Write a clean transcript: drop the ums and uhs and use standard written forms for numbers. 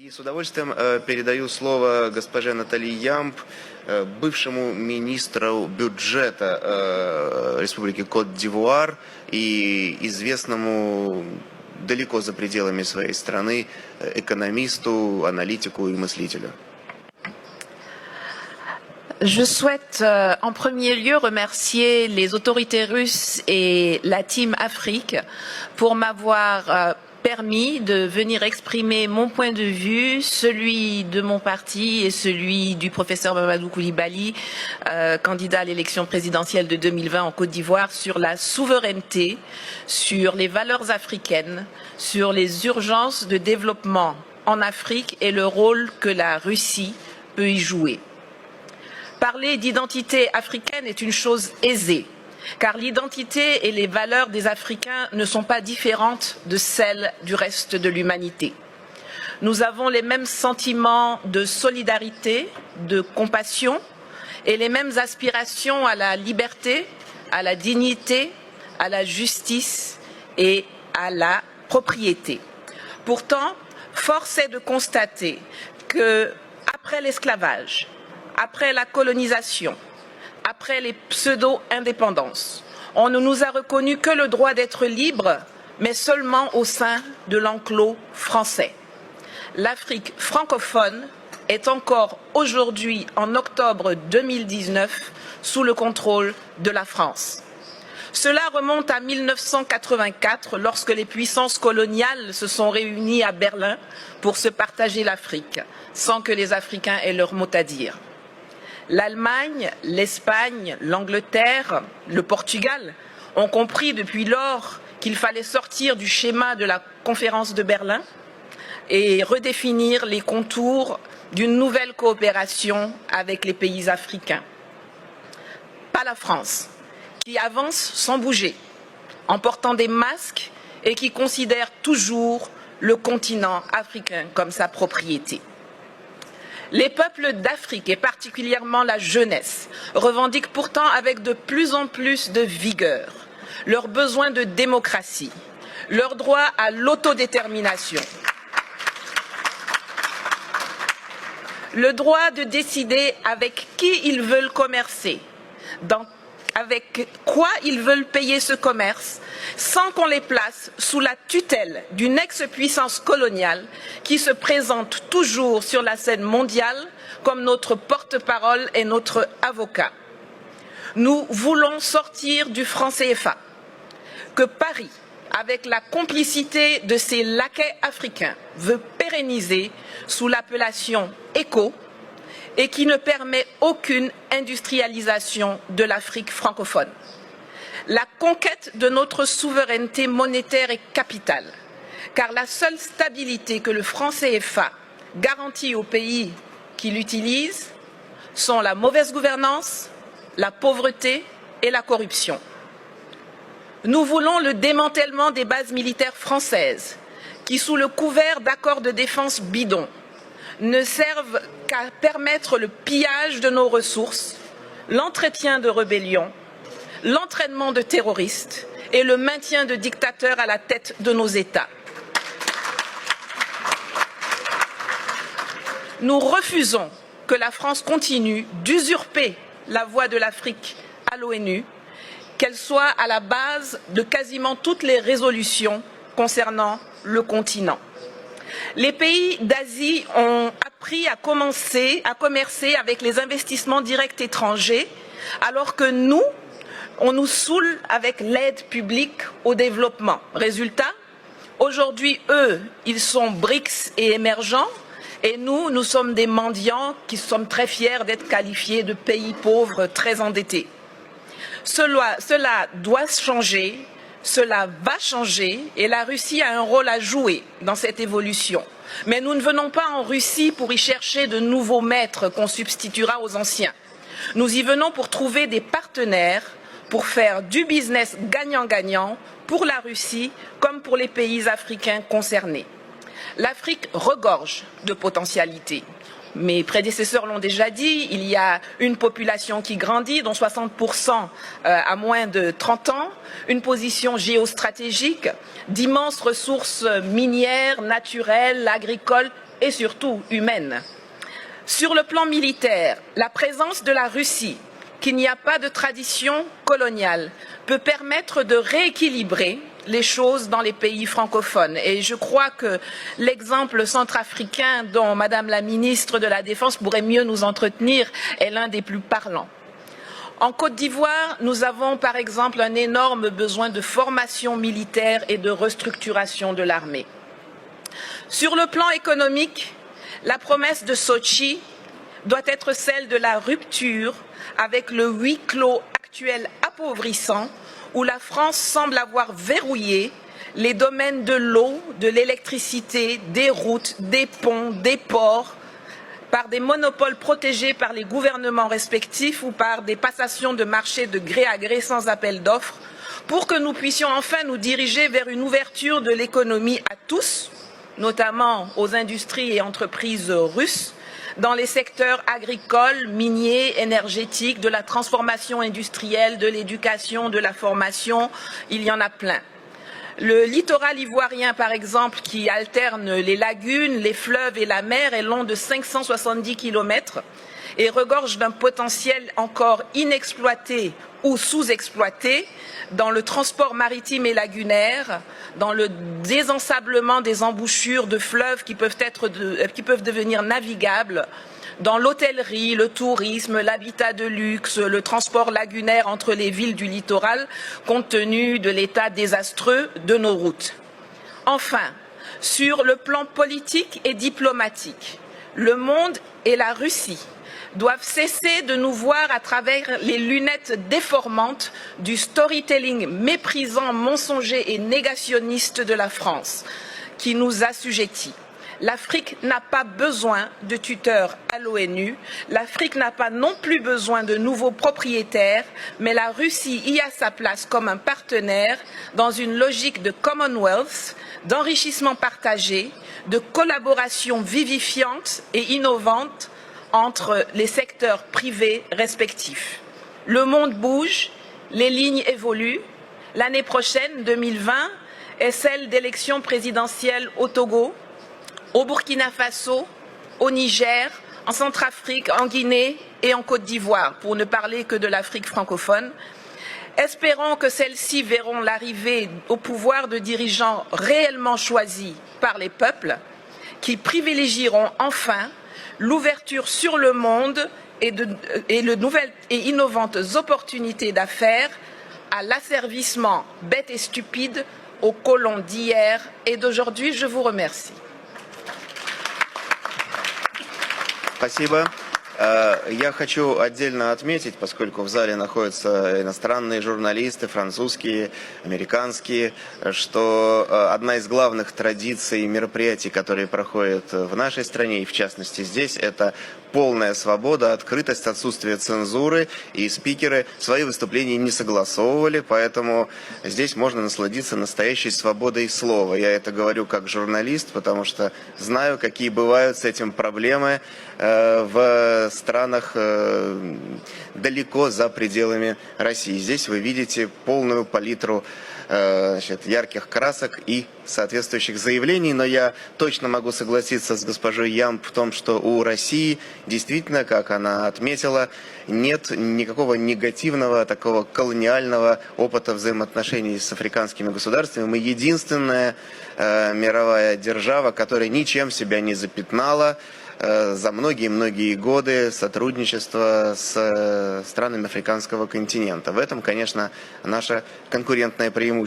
И с удовольствием передаю слово госпоже Натали Ямб, бывшему министру бюджета Республики Кот-д'Ивуар и известному далеко за пределами своей страны экономисту, аналитику и мыслителю. Je souhaite en premier lieu remercier les autorités russes et la Team Afrique pour m'avoir permis de venir exprimer mon point de vue, celui de mon parti et celui du professeur Mamadou Koulibaly, candidat à l'élection présidentielle de 2020 en Côte d'Ivoire, sur la souveraineté, sur les valeurs africaines, sur les urgences de développement en Afrique et le rôle que la Russie peut y jouer. Parler d'identité africaine est une chose aisée, car l'identité et les valeurs des Africains ne sont pas différentes de celles du reste de l'humanité. Nous avons les mêmes sentiments de solidarité, de compassion et les mêmes aspirations à la liberté, à la dignité, à la justice et à la propriété. Pourtant, force est de constater que, après l'esclavage, après la colonisation, après les pseudo-indépendances, on ne nous a reconnu que le droit d'être libre, mais seulement au sein de l'enclos français. L'Afrique francophone est encore aujourd'hui, en octobre 2019, sous le contrôle de la France. Cela remonte à 1984, lorsque les puissances coloniales se sont réunies à Berlin pour se partager l'Afrique, sans que les Africains aient leur mot à dire. L'Allemagne, l'Espagne, l'Angleterre, le Portugal ont compris depuis lors qu'il fallait sortir du schéma de la conférence de Berlin et redéfinir les contours d'une nouvelle coopération avec les pays africains. Pas la France, qui avance sans bouger, en portant des masques et qui considère toujours le continent africain comme sa propriété. Les peuples d'Afrique, et particulièrement la jeunesse, revendiquent pourtant avec de plus en plus de vigueur leur besoin de démocratie, leur droit à l'autodétermination, le droit de décider avec qui ils veulent commercer, avec quoi ils veulent payer ce commerce, sans qu'on les place sous la tutelle d'une ex-puissance coloniale qui se présente toujours sur la scène mondiale comme notre porte-parole et notre avocat. Nous voulons sortir du franc CFA, que Paris, avec la complicité de ses laquais africains, veut pérenniser sous l'appellation ECO, et qui ne permet aucune industrialisation de l'Afrique francophone. La conquête de notre souveraineté monétaire est capitale, car la seule stabilité que le franc CFA garantit aux pays qui l'utilisent sont la mauvaise gouvernance, la pauvreté et la corruption. Nous voulons le démantèlement des bases militaires françaises, qui, sous le couvert d'accords de défense bidons, ne servent qu'à permettre le pillage de nos ressources, l'entretien de rébellions, l'entraînement de terroristes et le maintien de dictateurs à la tête de nos États. Nous refusons que la France continue d'usurper la voix de l'Afrique à l'ONU, qu'elle soit à la base de quasiment toutes les résolutions concernant le continent. Les pays d'Asie ont appris à commercer avec les investissements directs étrangers, alors que nous, on nous saoule avec l'aide publique au développement. Résultat, aujourd'hui, eux, ils sont BRICS et émergents, et nous, nous sommes des mendiants qui sommes très fiers d'être qualifiés de pays pauvres très endettés. Cela doit changer. Cela va changer et la Russie a un rôle à jouer dans cette évolution. Mais nous ne venons pas en Russie pour y chercher de nouveaux maîtres qu'on substituera aux anciens. Nous y venons pour trouver des partenaires, pour faire du business gagnant-gagnant pour la Russie comme pour les pays africains concernés. L'Afrique regorge de potentialités. Mes prédécesseurs l'ont déjà dit, il y a une population qui grandit, dont 60% à moins de 30 ans, une position géostratégique, d'immenses ressources minières, naturelles, agricoles et surtout humaine. Sur le plan militaire, la présence de la Russie, qui n'y a pas de tradition coloniale, peut permettre de rééquilibrer les choses dans les pays francophones. Et je crois que l'exemple centrafricain dont Madame la ministre de la Défense pourrait mieux nous entretenir est l'un des plus parlants. En Côte d'Ivoire, nous avons par exemple un énorme besoin de formation militaire et de restructuration de l'armée. Sur le plan économique, la promesse de Sochi doit être celle de la rupture avec le huis clos actuel appauvrissant où la France semble avoir verrouillé les domaines de l'eau, de l'électricité, des routes, des ponts, des ports, par des monopoles protégés par les gouvernements respectifs ou par des passations de marché de gré à gré sans appel d'offres, pour que nous puissions enfin nous diriger vers une ouverture de l'économie à tous, notamment aux industries et entreprises russes, dans les secteurs agricoles, miniers, énergétiques, de la transformation industrielle, de l'éducation, de la formation, il y en a plein. Le littoral ivoirien, par exemple, qui alterne les lagunes, les fleuves et la mer, est long de 570 km et regorge d'un potentiel encore inexploité ou sous-exploité dans le transport maritime et lagunaire, dans le désensablement des embouchures de fleuves qui peuvent devenir navigables, dans l'hôtellerie, le tourisme, l'habitat de luxe, le transport lagunaire entre les villes du littoral, compte tenu de l'état désastreux de nos routes. Enfin, sur le plan politique et diplomatique, le monde et la Russie doivent cesser de nous voir à travers les lunettes déformantes du storytelling méprisant, mensonger et négationniste de la France, qui nous assujettit. L'Afrique n'a pas besoin de tuteurs à l'ONU, l'Afrique n'a pas non plus besoin de nouveaux propriétaires, mais la Russie y a sa place comme un partenaire dans une logique de Commonwealth, d'enrichissement partagé, de collaboration vivifiante et innovante entre les secteurs privés respectifs. Le monde bouge, les lignes évoluent. L'année prochaine, 2020, est celle d'élections présidentielles au Togo, au Burkina Faso, au Niger, en Centrafrique, en Guinée et en Côte d'Ivoire, pour ne parler que de l'Afrique francophone. Espérons que celles-ci verront l'arrivée au pouvoir de dirigeants réellement choisis par les peuples, qui privilégieront enfin l'ouverture sur le monde et de nouvelles et innovantes opportunités d'affaires à l'asservissement bête et stupide aux colons d'hier et d'aujourd'hui. Je vous remercie. Спасибо. Я хочу отдельно отметить, поскольку в зале находятся иностранные журналисты, французские, американские, что одна из главных традиций мероприятий, которые проходят в нашей стране, и в частности здесь, это полная свобода, открытость, отсутствие цензуры, и спикеры свои выступления не согласовывали, поэтому здесь можно насладиться настоящей свободой слова. Я это говорю как журналист, потому что знаю, какие бывают с этим проблемы в странах далеко за пределами России. Здесь вы видите полную палитру ярких красок и соответствующих заявлений, но я точно могу согласиться с госпожой Ямб в том, что у России действительно, как она отметила, нет никакого негативного, такого колониального опыта взаимоотношений с африканскими государствами. Мы единственная мировая держава, которая ничем себя не запятнала за многие-многие годы сотрудничества с странами африканского континента. В этом, конечно, наше конкурентное преимущество.